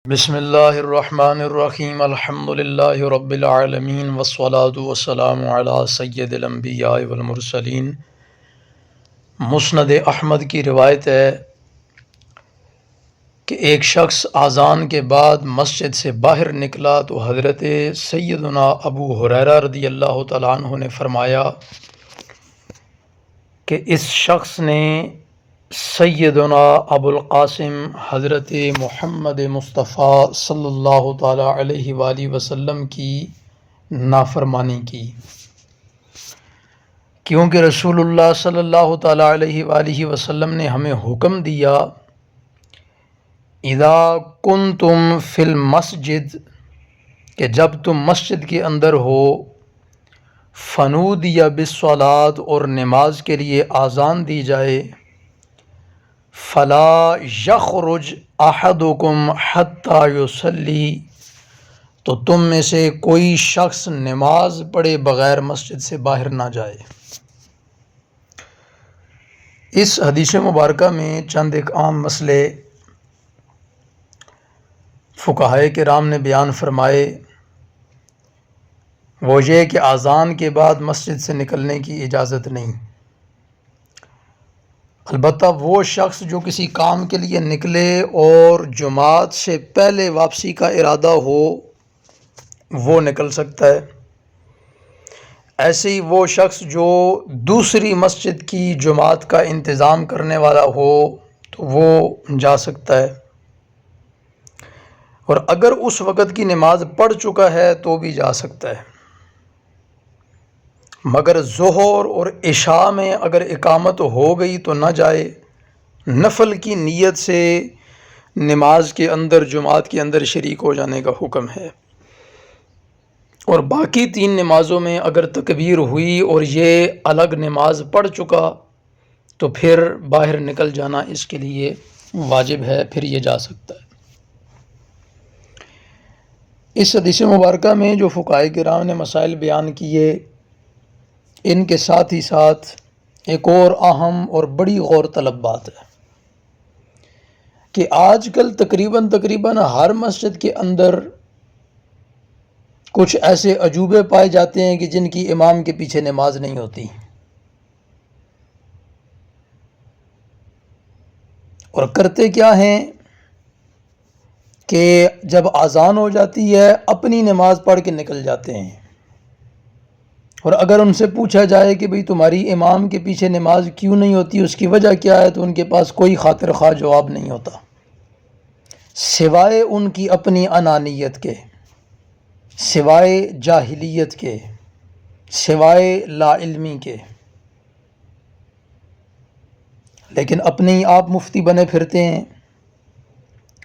بسم اللہ الرحمن الرحیم الحمد للہ رب العالمین والصلاة والسلام علی سید الانبیاء والمرسلین۔ مسند احمد کی روایت ہے کہ ایک شخص اذان کے بعد مسجد سے باہر نکلا تو حضرت سیدنا ابو ہریرہ رضی اللہ تعالیٰ عنہ نے فرمایا کہ اس شخص نے سیدنا ابو القاسم حضرت محمد مصطفیٰ صلی اللہ تعالیٰ علیہ وآلہ وسلم کی نافرمانی کی، کیونکہ رسول اللہ صلی اللہ تعالیٰ علیہ وآلہ وسلم نے ہمیں حکم دیا اذا کنتم فی المسجد، کہ جب تم مسجد کے اندر ہو، فنودی بالصلاۃ، اور نماز کے لیے اذان دی جائے، فلا یخرج احدکم حتی یصلی، تو تم میں سے کوئی شخص نماز پڑھے بغیر مسجد سے باہر نہ جائے۔ اس حدیث مبارکہ میں چند ایک عام مسئلے فقہائے کرام نے بیان فرمائے، وہ یہ کہ اذان کے بعد مسجد سے نکلنے کی اجازت نہیں، البتہ وہ شخص جو کسی کام کے لیے نکلے اور جماعت سے پہلے واپسی کا ارادہ ہو وہ نکل سکتا ہے، ایسے ہی وہ شخص جو دوسری مسجد کی جماعت کا انتظام کرنے والا ہو تو وہ جا سکتا ہے، اور اگر اس وقت کی نماز پڑھ چکا ہے تو بھی جا سکتا ہے، مگر ظہر اور عشاء میں اگر اقامت ہو گئی تو نہ جائے۔ نفل کی نیت سے نماز کے اندر جماعت کے اندر شریک ہو جانے کا حکم ہے، اور باقی 3 نمازوں میں اگر تکبیر ہوئی اور یہ الگ نماز پڑھ چکا تو پھر باہر نکل جانا اس کے لیے واجب ہے، پھر یہ جا سکتا ہے۔ اس حدیث مبارکہ میں جو فقہائے کرام نے مسائل بیان کیے، ان کے ساتھ ہی ساتھ ایک اور اہم اور بڑی غور طلب بات ہے کہ آج کل تقریباً ہر مسجد کے اندر کچھ ایسے عجوبے پائے جاتے ہیں کہ جن کی امام کے پیچھے نماز نہیں ہوتی، اور کرتے کیا ہیں کہ جب اذان ہو جاتی ہے اپنی نماز پڑھ کے نکل جاتے ہیں، اور اگر ان سے پوچھا جائے کہ بھئی تمہاری امام کے پیچھے نماز کیوں نہیں ہوتی، اس کی وجہ کیا ہے، تو ان کے پاس کوئی خاطر خواہ جواب نہیں ہوتا سوائے ان کی اپنی انانیت کے، سوائے جاہلیت کے، سوائے لا علمی کے، لیکن اپنے ہی آپ مفتی بنے پھرتے ہیں،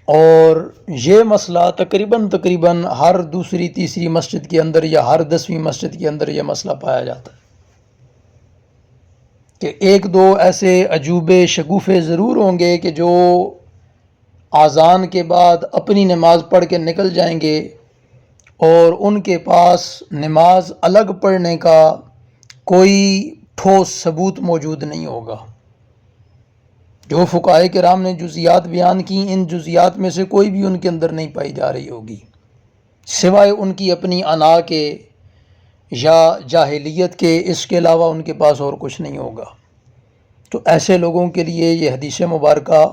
اور یہ مسئلہ تقریباً ہر دوسری تیسری مسجد کے اندر یا ہر 10ویں مسجد کے اندر یہ مسئلہ پایا جاتا ہے کہ 1-2 ایسے عجوبے شگوفے ضرور ہوں گے کہ جو اذان کے بعد اپنی نماز پڑھ کے نکل جائیں گے اور ان کے پاس نماز الگ پڑھنے کا کوئی ٹھوس ثبوت موجود نہیں ہوگا۔ جو فقہائے کرام نے جزیات بیان کی، ان جزیات میں سے کوئی بھی ان کے اندر نہیں پائی جا رہی ہوگی سوائے ان کی اپنی انا کے یا جاہلیت کے، اس کے علاوہ ان کے پاس اور کچھ نہیں ہوگا۔ تو ایسے لوگوں کے لیے یہ حدیث مبارکہ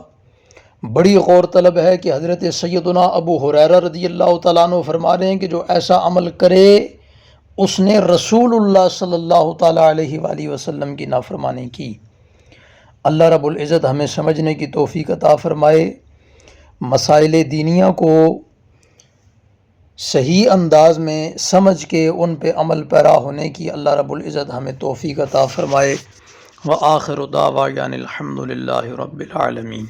بڑی غور طلب ہے کہ حضرت سیدنا ابو ہریرہ رضی اللہ تعالیٰ عنہ فرما رہے ہیں کہ جو ایسا عمل کرے اس نے رسول اللہ صلی اللہ تعالیٰ علیہ وآلہ وسلم کی نافرمانی کی۔ اللہ رب العزت ہمیں سمجھنے کی توفیق عطا فرمائے، مسائل دینیہ کو صحیح انداز میں سمجھ کے ان پہ عمل پیرا ہونے کی اللہ رب العزت ہمیں توفیق عطا فرمائے۔ وآخر دعوانا الحمد للہ رب العالمین۔